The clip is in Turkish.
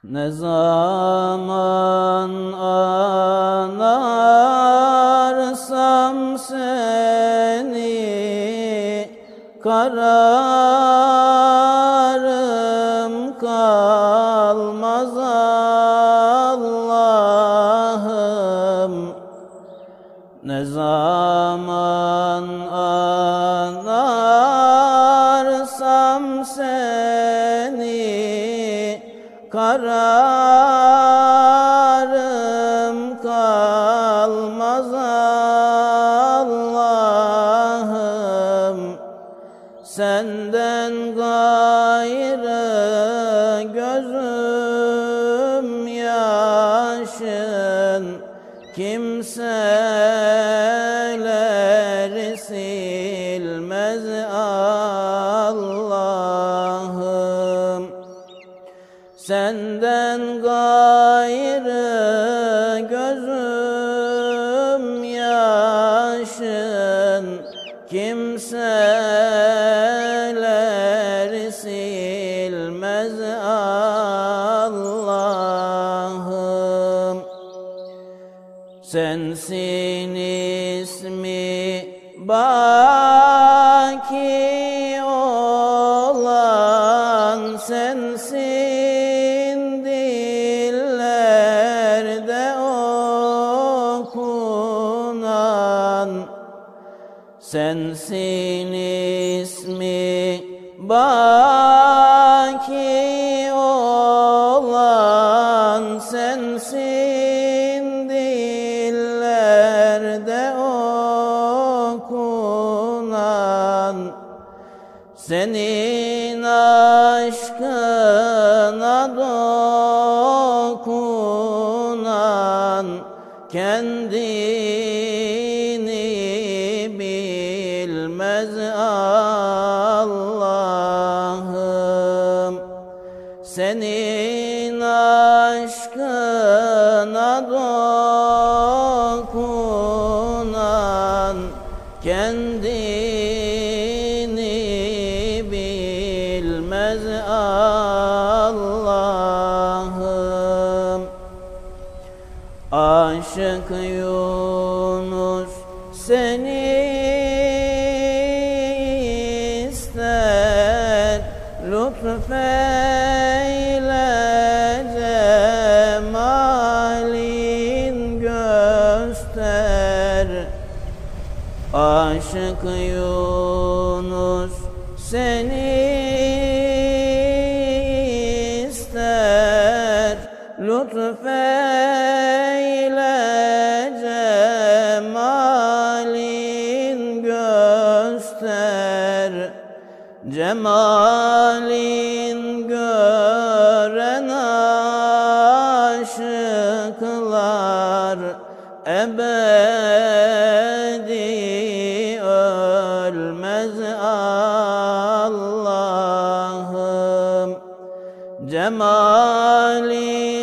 Ne zaman anarsam seni, kararım kalmaz Allah'ım. Ne zaman anarsam seni, kararım kalmaz Allah'ım. Senden gayrı gözüm yaşın, kimseleri silmez Allah'ım. Senden gayrı gözüm yaşın, kimseleri silmez Allah'ım. Sensin ismi baki olan, sensin dillerde okunan. Sensin ismi baki olan, sensin dillerde okunan. Senin aşkına dokunan, kendini bilmez Allah'ım. Senin aşkına dokunan, kendini bilmez Allah'ım. Aşık Yunus seni ister, lütfeyle cemalin göster. Aşık Yunus seni ister, lütfeyle cemalin göster. Cemalin gören aşıklar ebedi ölmez Allah'ım. Cemalin